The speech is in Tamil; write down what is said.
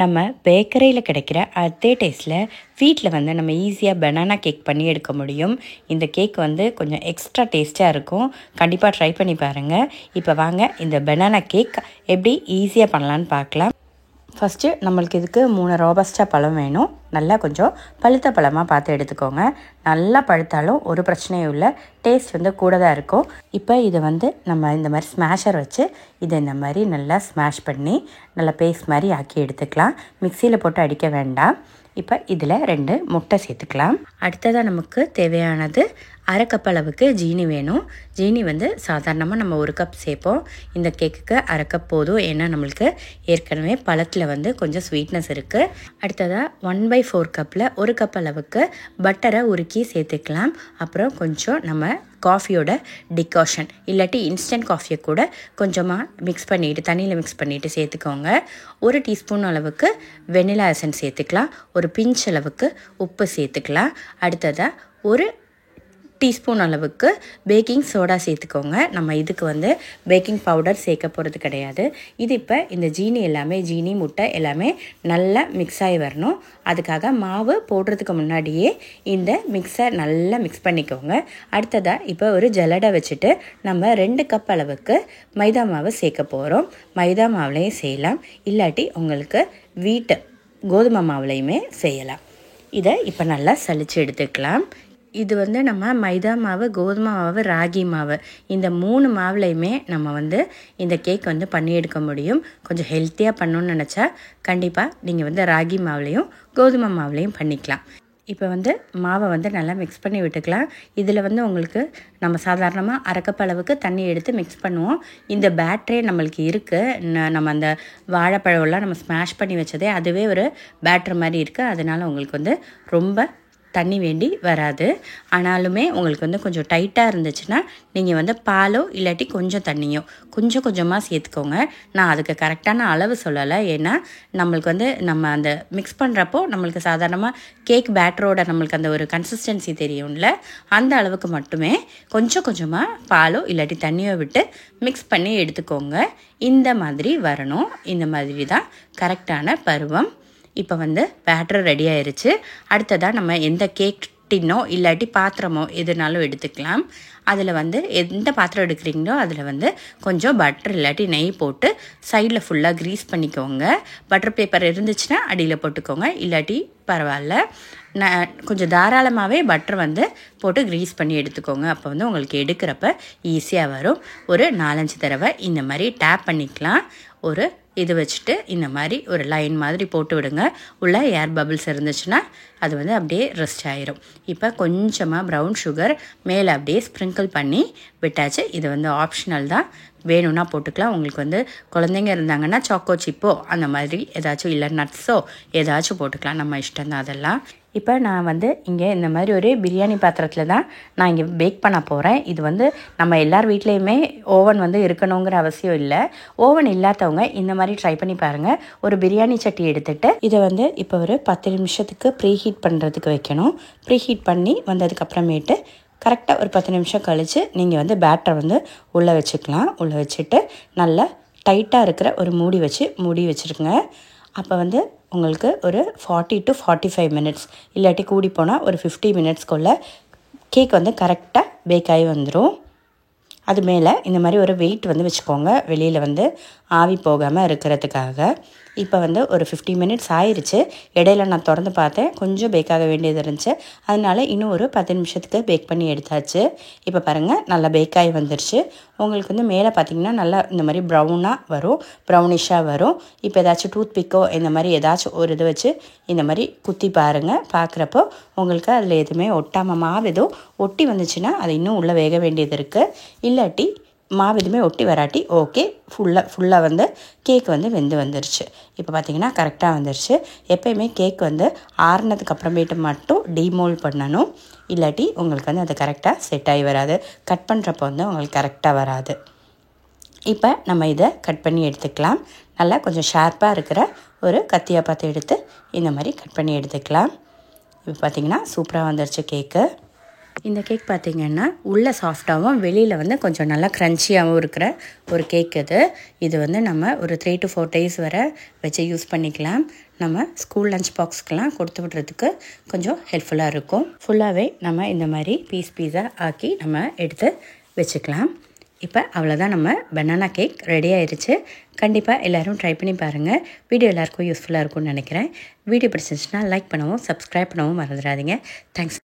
நம்ம பேக்கரியில் கிடைக்கிற அதே டேஸ்ட்டில் வீட்டில் வந்து நம்ம ஈஸியாக பனானா கேக் பண்ணி எடுக்க முடியும். இந்த கேக் வந்து கொஞ்சம் எக்ஸ்ட்ரா டேஸ்ட்டாக இருக்கும். கண்டிப்பாக ட்ரை பண்ணி பாருங்கள். இப்போ வாங்க இந்த பனானா கேக் எப்படி ஈஸியாக பண்ணலான்னு பார்க்கலாம். ஃபஸ்ட்டு நம்மளுக்கு இதுக்கு 3 ரோபஸ்டா பழம் வேணும். நல்லா கொஞ்சம் பழுத்த பழமாக பார்த்து எடுத்துக்கோங்க. நல்லா பழுத்தாலும் ஒரு பிரச்சனையும் இல்லை, டேஸ்ட் வந்து கூட தான் இருக்கும். இப்போ இதை வந்து நம்ம இந்த மாதிரி ஸ்மாஷர் வச்சு இதை இந்த மாதிரி நல்லா ஸ்மாஷ் பண்ணி நல்லா பேஸ்ட் மாதிரி ஆக்கி எடுத்துக்கலாம். மிக்சியில் போட்டு அடிக்க வேண்டாம். இப்போ இதில் 2 முட்டை சேர்த்துக்கலாம். அடுத்ததாக நமக்கு தேவையானது 1/2 கப் அளவுக்கு ஜீனி வேணும். ஜீனி வந்து சாதாரணமாக நம்ம 1 கப் சேர்ப்போம். இந்த கேக்குக்கு 1/2 கப் போதும். ஏன்னா நம்மளுக்கு ஏற்கனவே பழத்தில் வந்து கொஞ்சம் ஸ்வீட்னஸ் இருக்குது. அடுத்ததாக 1/4 கப்பில் 1 கப் அளவுக்கு பட்டரை உருக்கி சேர்த்துக்கலாம். அப்புறம் கொஞ்சம் நம்ம காஃபியோட டிகாஷன் இல்லாட்டி இன்ஸ்டன்ட் காஃபியை கூட கொஞ்சமாக மிக்ஸ் பண்ணிவிட்டு தண்ணியில் மிக்ஸ் பண்ணிவிட்டு சேர்த்துக்கோங்க. 1 டீஸ்பூன் அளவுக்கு வெனிலா எசன்ஸ் சேர்த்துக்கலாம். ஒரு பிஞ்ச் அளவுக்கு உப்பு சேர்த்துக்கலாம். அடுத்ததாக 1 டீஸ்பூன் அளவுக்கு பேக்கிங் சோடா சேர்த்துக்கோங்க. நம்ம இதுக்கு வந்து பேக்கிங் பவுடர் சேர்க்க போகிறது கிடையாது. இது இப்போ இந்த ஜீனி முட்டை எல்லாமே நல்லா மிக்ஸ் ஆகி வரணும். அதுக்காக மாவு போடுறதுக்கு முன்னாடியே இந்த மிக்ஸை நல்லா மிக்ஸ் பண்ணிக்கோங்க. அடுத்ததாக இப்போ ஒரு ஜல்லடை வச்சுட்டு நம்ம 2 கப் அளவுக்கு மைதா மாவு சேர்க்க போகிறோம். மைதா மாவுலையும் செய்யலாம், இல்லாட்டி உங்களுக்கு வீட்டு கோதுமை மாவுலையுமே செய்யலாம். இதை இப்போ நல்லா சலிச்சு எடுத்துக்கலாம். இது வந்து நம்ம மைதா மாவு, கோதுமை மாவு, ராகி மாவு இந்த 3 மாவுலையுமே நம்ம வந்து இந்த கேக் வந்து பண்ணி எடுக்க முடியும். கொஞ்சம் ஹெல்த்தியாக பண்ணணுன்னு நினச்சா கண்டிப்பாக நீங்கள் வந்து ராகி மாவுலையும் கோதுமை மாவுலையும் பண்ணிக்கலாம். இப்போ வந்து மாவை வந்து நல்லா மிக்ஸ் பண்ணி விட்டுக்கலாம். இதில் வந்து உங்களுக்கு நம்ம சாதாரணமாக 1/2 கப் அளவுக்கு தண்ணி எடுத்து மிக்ஸ் பண்ணுவோம். இந்த பேட்டரே நம்மளுக்கு இருக்குது. நம்ம அந்த வாழைப்பழம்லாம் நம்ம ஸ்மாஷ் பண்ணி வச்சதே அதுவே ஒரு பேட்டர் மாதிரி இருக்குது. அதனால் உங்களுக்கு வந்து ரொம்ப தண்ணி வேண்டி வராது. ஆனாலுமே உங்களுக்கு வந்து கொஞ்சம் டைட்டாக இருந்துச்சுன்னா நீங்கள் வந்து பாலோ இல்லாட்டி கொஞ்சம் தண்ணியோ கொஞ்சம் கொஞ்சமாக சேர்த்துக்கோங்க. நான் அதுக்கு கரெக்டான அளவு சொல்லலை. ஏன்னா நம்மளுக்கு வந்து நம்ம அந்த மிக்ஸ் பண்ணுறப்போ நம்மளுக்கு சாதாரணமாக கேக் பேட்டரோட நம்மளுக்கு அந்த ஒரு கன்சிஸ்டன்சி தெரியும்ல, அந்த அளவுக்கு மட்டுமே கொஞ்சம் கொஞ்சமாக பாலோ இல்லாட்டி தண்ணியோ விட்டு மிக்ஸ் பண்ணி எடுத்துக்கோங்க. இந்த மாதிரி வரணும். இந்த மாதிரி தான் கரெக்டான பருவம். இப்போ வந்து பேட்டர் ரெடி ஆயிருச்சு. அடுத்ததாக நம்ம எந்த கேக் டின்னோ இல்லாட்டி பாத்திரமோ எதுனாலும் எடுத்துக்கலாம். அதில் வந்து எந்த பாத்திரம் எடுக்கிறீங்களோ அதில் வந்து கொஞ்சம் பட்டர் இல்லாட்டி நெய் போட்டு சைடில் ஃபுல்லாக க்ரீஸ் பண்ணிக்கோங்க. பட்டர் பேப்பர் இருந்துச்சுன்னா அடியில் போட்டுக்கோங்க, இல்லாட்டி பரவாயில்ல. கொஞ்சம் தாராளமாகவே பட்டர் வந்து போட்டு க்ரீஸ் பண்ணி எடுத்துக்கோங்க. அப்போ வந்து உங்களுக்கு எடுக்கிறப்ப ஈஸியாக வரும். ஒரு 4-5 தடவை இந்த மாதிரி டேப் பண்ணிக்கலாம். ஒரு இது வச்சுட்டு இந்த மாதிரி ஒரு லைன் மாதிரி போட்டு விடுங்க. உள்ள ஏர் பபிள்ஸ் இருந்துச்சுன்னா அது வந்து அப்படியே ரெஸ்ட் ஆயிரும். இப்போ கொஞ்சமாக ப்ரௌன் சுகர் மேலே அப்படியே ஸ்ப்ரிங்கிள் பண்ணி விட்டாச்சு. இது வந்து ஆப்ஷனல் தான், வேணும்னா போட்டுக்கலாம். உங்களுக்கு வந்து குழந்தைங்க இருந்தாங்கன்னா சாக்கோ சிப்போ அந்த மாதிரி ஏதாச்சும் இல்லை நட்ஸோ ஏதாச்சும் போட்டுக்கலாம், நம்ம இஷ்டம் தான் அதெல்லாம். இப்போ நான் வந்து இங்கே இந்த மாதிரி ஒரு பிரியாணி பாத்திரத்தில் தான் நான் இங்கே பேக் பண்ண போகிறேன். இது வந்து நம்ம எல்லார் வீட்லேயுமே ஓவன் வந்து இருக்கணுங்கிற அவசியம் இல்லை. ஓவன் இல்லாதவங்க இந்த மாதிரி ட்ரை பண்ணி பாருங்கள். ஒரு பிரியாணி சட்டி எடுத்துகிட்டு இதை வந்து இப்போ ஒரு 10 நிமிஷத்துக்கு ப்ரீ ஹீட் பண்ணுறதுக்கு வைக்கணும். ப்ரீ ஹீட் பண்ணி வந்ததுக்கப்புறமேட்டு கரெக்டாக ஒரு 10 நிமிஷம் கழித்து நீங்கள் வந்து பேட்டரை வந்து உள்ளே வச்சுக்கலாம். உள்ளே வச்சுட்டு நல்லா டைட்டாக இருக்கிற ஒரு மூடி வச்சுருங்க. அப்போ வந்து உங்களுக்கு ஒரு 40 to 45 மினிட்ஸ் இல்லாட்டி கூடி போனால் ஒரு 50 மினிட்ஸ்க்குள்ளே கேக் வந்து கரெக்டாக பேக் ஆகி வந்துடும். அது மேலே இந்த மாதிரி ஒரு வெயிட் வந்து வச்சுக்கோங்க, வெளியில் வந்து ஆவி போகாமல் இருக்கிறதுக்காக. இப்போ வந்து ஒரு 50 மினிட்ஸ் ஆயிடுச்சு. இடையில நான் திறந்து பார்த்தேன், கொஞ்சம் பேக்காக வேண்டியது இருந்துச்சு. அதனால இன்னும் ஒரு 10 நிமிஷத்துக்கு பேக் பண்ணி எடுத்தாச்சு. இப்போ பாருங்கள் நல்லா பேக்காகி வந்துருச்சு. உங்களுக்கு வந்து மேலே பார்த்திங்கன்னா நல்லா இந்த மாதிரி ப்ரௌனிஷாக வரும். இப்போ ஏதாச்சும் டூத் பிக்கோ இந்த மாதிரி ஏதாச்சும் ஒரு இது வச்சு இந்த மாதிரி குத்தி பாருங்கள். பார்க்குறப்போ உங்களுக்கு அதில் எதுவுமே ஒட்டாமல் மாவு எதுவும் ஒட்டி வந்துச்சுன்னா அது இன்னும் உள்ளே வேக வேண்டியது இருக்குது. இல்லாட்டி மாவு எதுவுமே ஒட்டி வராட்டி ஓகே, ஃபுல்லாக வந்து கேக் வந்து வெந்து வந்துருச்சு. இப்போ பார்த்திங்கன்னா கரெக்டாக வந்துருச்சு. எப்போயுமே கேக் வந்து ஆறுனதுக்கு அப்புறமேட்டு மட்டும் டீமோல்ட் பண்ணணும், இல்லாட்டி உங்களுக்கு வந்து அது கரெக்டாக செட் ஆகி வராது. கட் பண்ணுறப்போ வந்து உங்களுக்கு கரெக்டாக வராது. இப்போ நம்ம இதை கட் பண்ணி எடுத்துக்கலாம். நல்லா கொஞ்சம் ஷார்ப்பாக இருக்கிற ஒரு கத்தியாக பார்த்து எடுத்து இந்த மாதிரி கட் பண்ணி எடுத்துக்கலாம். இப்போ பார்த்திங்கன்னா சூப்பராக வந்துருச்சு கேக்கு. இந்த கேக் பார்த்திங்கன்னா உள்ளே சாஃப்டாகவும் வெளியில் வந்து கொஞ்சம் நல்லா க்ரன்ச்சியாகவும் இருக்கிற ஒரு கேக் இது வந்து நம்ம ஒரு 3 to 4 days வரை வச்சு யூஸ் பண்ணிக்கலாம். நம்ம ஸ்கூல் லஞ்ச் பாக்ஸ்க்கெலாம் கொடுத்து விடுறதுக்கு கொஞ்சம் ஹெல்ப்ஃபுல்லாக இருக்கும். ஃபுல்லாகவே நம்ம இந்த மாதிரி பீஸாக ஆக்கி நம்ம எடுத்து வச்சுக்கலாம். இப்போ அவ்வளோதான், நம்ம பனானா கேக் ரெடி ஆயிடுச்சு. கண்டிப்பாக எல்லோரும் ட்ரை பண்ணி பாருங்கள். வீடியோ எல்லாருக்கும் யூஸ்ஃபுல்லாக இருக்கும்னு நினைக்கிறேன். வீடியோ பிடிச்சிருந்துச்சுன்னா லைக் பண்ணவும் சப்ஸ்கிரைப் பண்ணவும் மறந்துடாதீங்க. தேங்க்ஸ்.